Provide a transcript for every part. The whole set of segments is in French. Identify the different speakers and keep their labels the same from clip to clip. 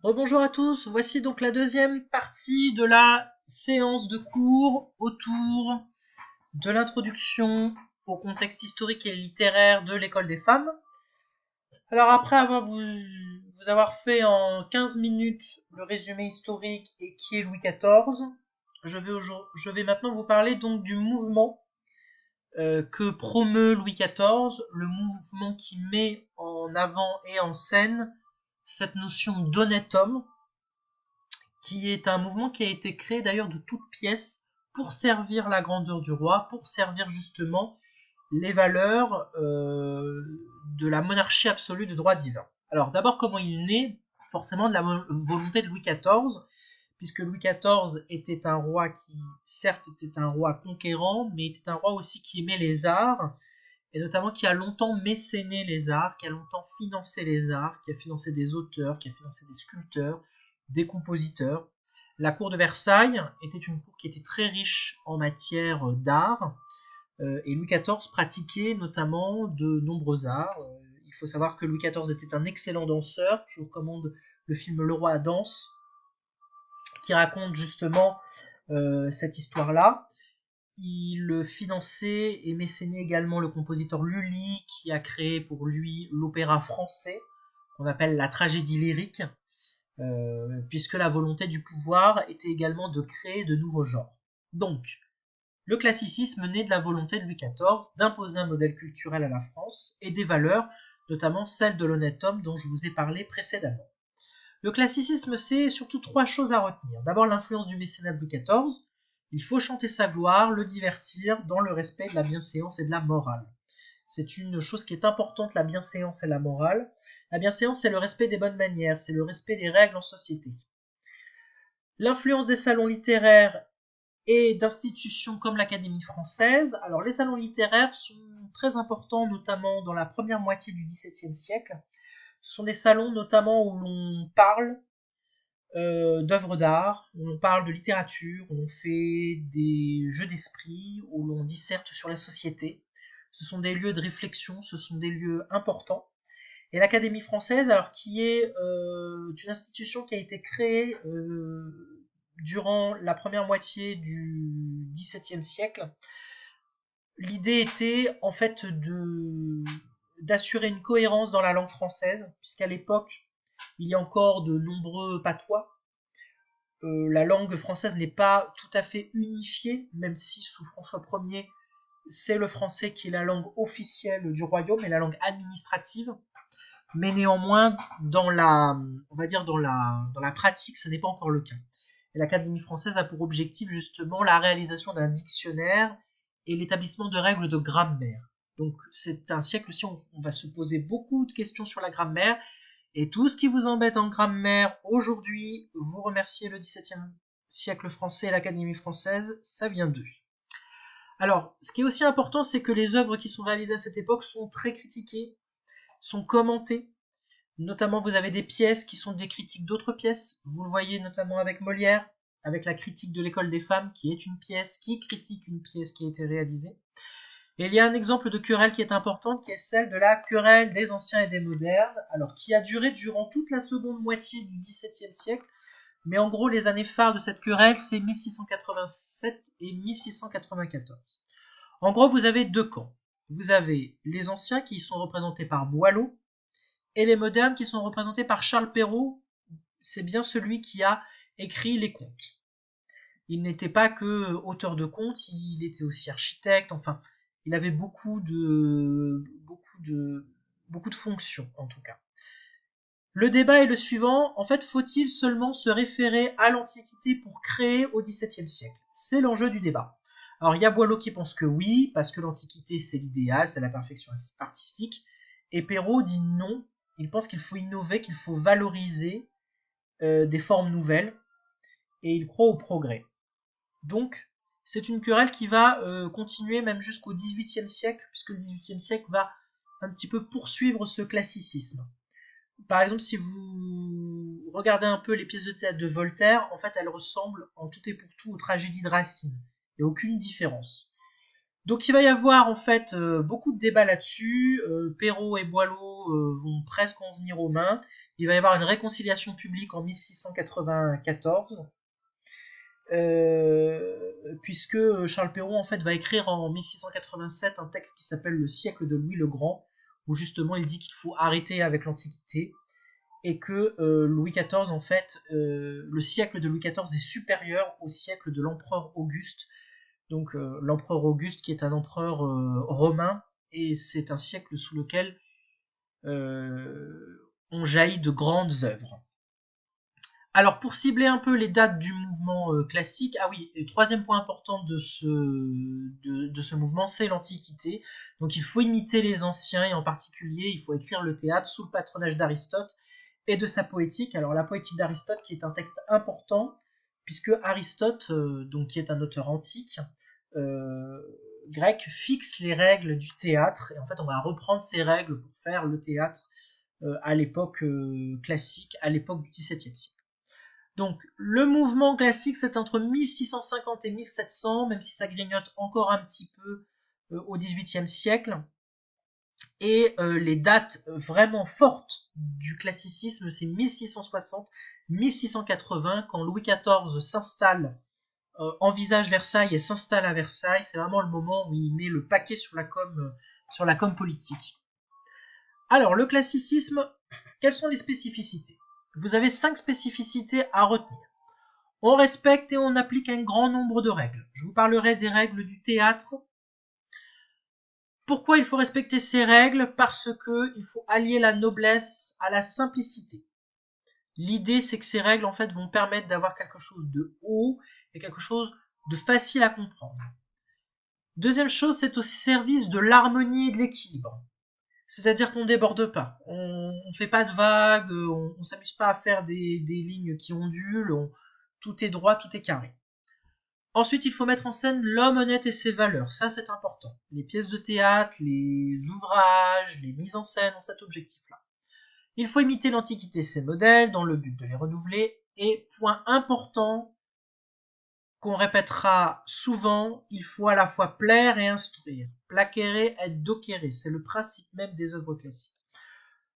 Speaker 1: Rebonjour à tous, voici donc la deuxième partie de la séance de cours autour de l'introduction au contexte historique et littéraire de l'école des femmes. Alors après avoir vous avoir fait en 15 minutes le résumé historique et qui est Louis XIV, je vais maintenant vous parler donc du mouvement que promeut Louis XIV, le mouvement qui met en avant et en scène cette notion d'honnête homme, qui est un mouvement qui a été créé d'ailleurs de toutes pièces pour servir la grandeur du roi, pour servir justement les valeurs de la monarchie absolue de droit divin. Alors d'abord, comment il naît? Forcément de la volonté de Louis XIV, puisque Louis XIV était un roi qui, certes, était un roi conquérant, mais était un roi aussi qui aimait les arts, et notamment qui a longtemps mécéné les arts, qui a longtemps financé les arts, qui a financé des auteurs, qui a financé des sculpteurs, des compositeurs. La cour de Versailles était une cour qui était très riche en matière d'art, et Louis XIV pratiquait notamment de nombreux arts. Il faut savoir que Louis XIV était un excellent danseur. Je vous recommande le film Le Roi danse, qui raconte justement cette histoire-là. Il finançait et mécénait également le compositeur Lully, qui a créé pour lui l'opéra français, qu'on appelle la tragédie lyrique, puisque la volonté du pouvoir était également de créer de nouveaux genres. Donc, le classicisme naît de la volonté de Louis XIV d'imposer un modèle culturel à la France et des valeurs, notamment celles de l'honnête homme dont je vous ai parlé précédemment. Le classicisme, c'est surtout trois choses à retenir. D'abord, l'influence du mécénat de Louis XIV. Il faut chanter sa gloire, le divertir, dans le respect de la bienséance et de la morale. C'est une chose qui est importante, la bienséance et la morale. La bienséance, c'est le respect des bonnes manières, c'est le respect des règles en société. L'influence des salons littéraires et d'institutions comme l'Académie française. Alors, les salons littéraires sont très importants, notamment dans la première moitié du XVIIe siècle. Ce sont des salons notamment où l'on parle d'œuvres d'art, où l'on parle de littérature, où l'on fait des jeux d'esprit, où l'on disserte sur la société. Ce sont des lieux de réflexion, ce sont des lieux importants. Et l'Académie française, alors qui est une institution qui a été créée durant la première moitié du XVIIe siècle, l'idée était en fait d'assurer une cohérence dans la langue française, puisqu'à l'époque, il y a encore de nombreux patois. La langue française n'est pas tout à fait unifiée, même si sous François Ier, c'est le français qui est la langue officielle du royaume et la langue administrative. Mais néanmoins, on va dire dans la pratique, ce n'est pas encore le cas. Et l'Académie française a pour objectif justement la réalisation d'un dictionnaire et l'établissement de règles de grammaire. Donc c'est un siècle aussi où on va se poser beaucoup de questions sur la grammaire, et tout ce qui vous embête en grammaire aujourd'hui, vous remerciez le XVIIe siècle français et l'Académie française, ça vient d'eux. Alors, ce qui est aussi important, c'est que les œuvres qui sont réalisées à cette époque sont très critiquées, sont commentées. Notamment, vous avez des pièces qui sont des critiques d'autres pièces. Vous le voyez notamment avec Molière, avec la critique de l'école des femmes, qui est une pièce qui critique une pièce qui a été réalisée. Et il y a un exemple de querelle qui est important, qui est celle de la querelle des anciens et des modernes, alors qui a duré durant toute la seconde moitié du XVIIe siècle, mais en gros les années phares de cette querelle, c'est 1687 et 1694. En gros, vous avez deux camps. Vous avez les anciens qui sont représentés par Boileau, et les modernes qui sont représentés par Charles Perrault, c'est bien celui qui a écrit les contes. Il n'était pas que auteur de contes, il était aussi architecte, enfin, il avait beaucoup de fonctions en tout cas. Le débat est le suivant, en fait, faut-il seulement se référer à l'Antiquité pour créer au XVIIe siècle? C'est l'enjeu du débat. Alors, il y a Boileau qui pense que oui, parce que l'Antiquité, c'est l'idéal, c'est la perfection artistique, et Perrault dit non, il pense qu'il faut innover, qu'il faut valoriser des formes nouvelles, et il croit au progrès. Donc, c'est une querelle qui va continuer même jusqu'au XVIIIe siècle, puisque le XVIIIe siècle va un petit peu poursuivre ce classicisme. Par exemple, si vous regardez un peu les pièces de théâtre de Voltaire, en fait, elles ressemblent en tout et pour tout aux tragédies de Racine. Il n'y a aucune différence. Donc il va y avoir en fait beaucoup de débats là-dessus. Perrault et Boileau vont presque en venir aux mains. Il va y avoir une réconciliation publique en 1694, puisque Charles Perrault en fait va écrire en 1687 un texte qui s'appelle Le siècle de Louis le Grand, où justement il dit qu'il faut arrêter avec l'Antiquité et que Louis XIV en fait, le siècle de Louis XIV est supérieur au siècle de l'empereur Auguste. Donc l'empereur Auguste qui est un empereur romain, et c'est un siècle sous lequel ont jailli de grandes œuvres. Alors pour cibler un peu les dates du mouvement classique, ah oui, le troisième point important de ce mouvement, c'est l'Antiquité. Donc il faut imiter les anciens, et en particulier il faut écrire le théâtre sous le patronage d'Aristote et de sa poétique. Alors la poétique d'Aristote qui est un texte important, puisque Aristote, donc qui est un auteur antique, euh, grec, fixe les règles du théâtre, et en fait on va reprendre ces règles pour faire le théâtre à l'époque classique, à l'époque du XVIIe siècle. Donc le mouvement classique c'est entre 1650 et 1700, même si ça grignote encore un petit peu au XVIIIe siècle. Et les dates vraiment fortes du classicisme, c'est 1660, 1680, quand Louis XIV s'installe, envisage Versailles et s'installe à Versailles. C'est vraiment le moment où il met le paquet sur la com politique. Alors, le classicisme, quelles sont les spécificités? Vous avez 5 spécificités à retenir. On respecte et on applique un grand nombre de règles. Je vous parlerai des règles du théâtre. Pourquoi il faut respecter ces règles? Parce que il faut allier la noblesse à la simplicité. L'idée, c'est que ces règles, en fait, vont permettre d'avoir quelque chose de haut et quelque chose de facile à comprendre. Deuxième chose, c'est au service de l'harmonie et de l'équilibre. C'est-à-dire qu'on ne déborde pas, on ne fait pas de vagues, on ne s'amuse pas à faire des lignes qui ondulent, tout est droit, tout est carré. Ensuite, il faut mettre en scène l'homme honnête et ses valeurs. Ça, c'est important. Les pièces de théâtre, les ouvrages, les mises en scène ont cet objectif-là. Il faut imiter l'Antiquité et ses modèles dans le but de les renouveler. Et point important qu'on répétera souvent, il faut à la fois plaire et instruire. Placere et docere, c'est le principe même des œuvres classiques.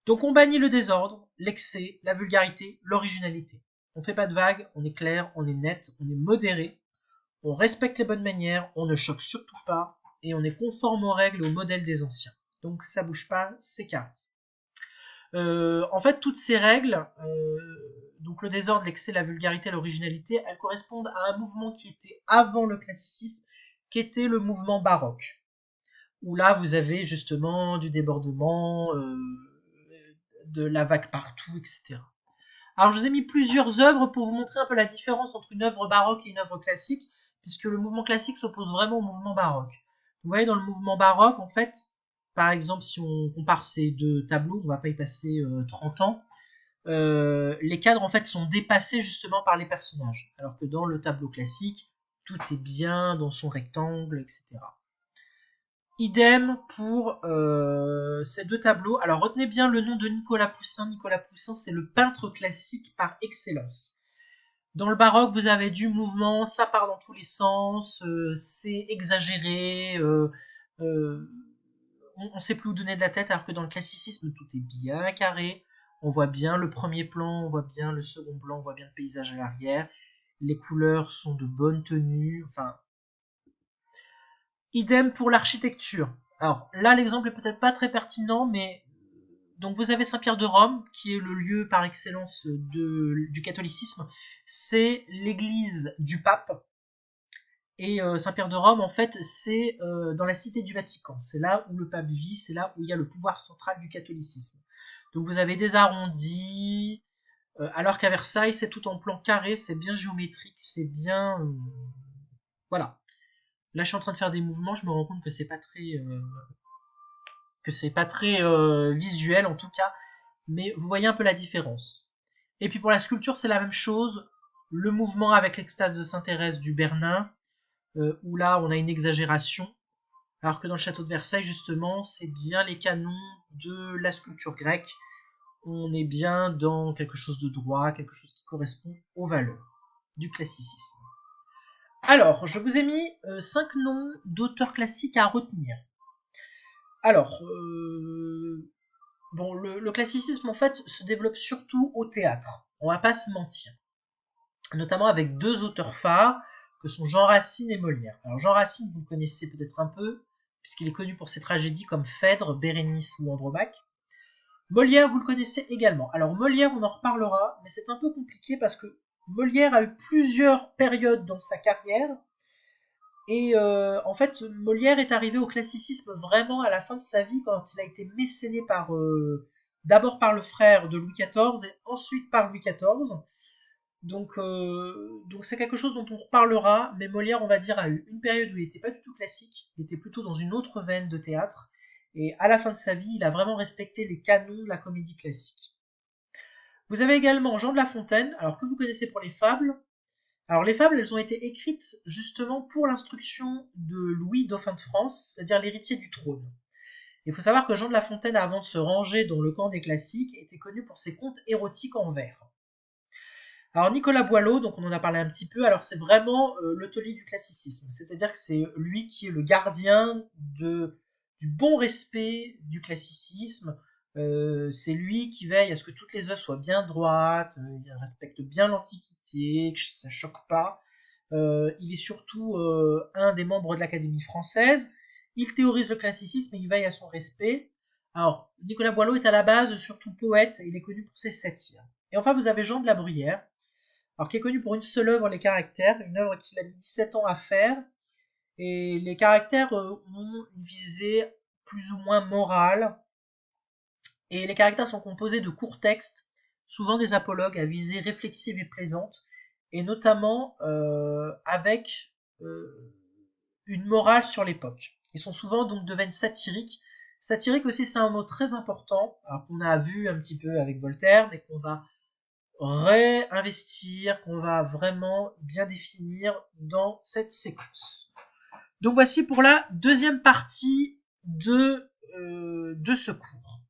Speaker 1: Donc on bannit le désordre, l'excès, la vulgarité, l'originalité. On ne fait pas de vagues, on est clair, on est net, on est modéré. On respecte les bonnes manières, on ne choque surtout pas, et on est conforme aux règles et aux modèles des anciens. Donc ça bouge pas, c'est carré. En fait, toutes ces règles, donc le désordre, l'excès, la vulgarité, l'originalité, elles correspondent à un mouvement qui était avant le classicisme, qui était le mouvement baroque. Où là, vous avez justement du débordement, de la vague partout, etc. Alors je vous ai mis plusieurs œuvres pour vous montrer un peu la différence entre une œuvre baroque et une œuvre classique, puisque le mouvement classique s'oppose vraiment au mouvement baroque. Vous voyez, dans le mouvement baroque, en fait, par exemple, si on compare ces deux tableaux, on ne va pas y passer 30 ans, les cadres en fait sont dépassés justement par les personnages, alors que dans le tableau classique, tout est bien dans son rectangle, etc. Idem pour ces deux tableaux. Alors retenez bien le nom de Nicolas Poussin. Nicolas Poussin, c'est le peintre classique par excellence. Dans le baroque, vous avez du mouvement, ça part dans tous les sens, c'est exagéré, on ne sait plus où donner de la tête, alors que dans le classicisme, tout est bien carré. On voit bien le premier plan, on voit bien le second plan, on voit bien le paysage à l'arrière. Les couleurs sont de bonne tenue, enfin. Idem pour l'architecture. Alors là, l'exemple est peut-être pas très pertinent, mais donc vous avez Saint-Pierre de Rome, qui est le lieu par excellence du catholicisme. C'est l'église du pape. Et Saint-Pierre de Rome, en fait, c'est dans la cité du Vatican. C'est là où le pape vit, c'est là où il y a le pouvoir central du catholicisme. Donc vous avez des arrondis, alors qu'à Versailles, c'est tout en plan carré, c'est bien géométrique, c'est bien... voilà. Là, je suis en train de faire des mouvements, je me rends compte que c'est pas très visuel en tout cas, mais vous voyez un peu la différence. Et puis pour la sculpture, c'est la même chose. Le mouvement avec l'extase de Sainte-Thérèse du Bernin, où là on a une exagération, alors que dans le château de Versailles, justement, c'est bien les canons de la sculpture grecque. On est bien dans quelque chose de droit, quelque chose qui correspond aux valeurs du classicisme. Alors, je vous ai mis 5 noms d'auteurs classiques à retenir. Alors, bon, le classicisme en fait se développe surtout au théâtre. On va pas se mentir. Notamment avec deux auteurs phares que sont Jean Racine et Molière. Alors Jean Racine, vous le connaissez peut-être un peu, puisqu'il est connu pour ses tragédies comme Phèdre, Bérénice ou Andromaque. Molière, vous le connaissez également. Alors Molière, on en reparlera, mais c'est un peu compliqué parce que Molière a eu plusieurs périodes dans sa carrière. Et en fait, Molière est arrivé au classicisme vraiment à la fin de sa vie, quand il a été mécéné par d'abord par le frère de Louis XIV et ensuite par Louis XIV. Donc c'est quelque chose dont on reparlera, mais Molière, on va dire, a eu une période où il n'était pas du tout classique, il était plutôt dans une autre veine de théâtre, et à la fin de sa vie, il a vraiment respecté les canons de la comédie classique. Vous avez également Jean de La Fontaine, alors que vous connaissez pour les fables. Alors les fables, elles ont été écrites justement pour l'instruction de Louis, dauphin de France, c'est-à-dire l'héritier du trône. Il faut savoir que Jean de La Fontaine, avant de se ranger dans le camp des classiques, était connu pour ses contes érotiques en vers. Alors Nicolas Boileau, donc on en a parlé un petit peu, alors c'est vraiment le taulier du classicisme, c'est-à-dire que c'est lui qui est le gardien du bon respect du classicisme, c'est lui qui veille à ce que toutes les œuvres soient bien droites, il respecte bien l'Antiquité, que ça choque pas. Il est surtout un des membres de l'Académie française, il théorise le classicisme et il veille à son respect. Alors Nicolas Boileau est à la base surtout poète, il est connu pour ses satires. Et enfin vous avez Jean de la Bruyère, alors qui est connu pour une seule œuvre, Les Caractères, une œuvre qu'il a mis 7 ans à faire. Et les caractères ont une visée plus ou moins morale. Et les caractères sont composés de courts textes, souvent des apologues à visée réflexive et plaisante, et notamment avec une morale sur l'époque. Ils sont souvent donc de veine satirique. Satirique aussi, c'est un mot très important, alors qu'on a vu un petit peu avec Voltaire, mais qu'on va réinvestir, qu'on va vraiment bien définir dans cette séquence. Donc voici pour la deuxième partie de ce cours.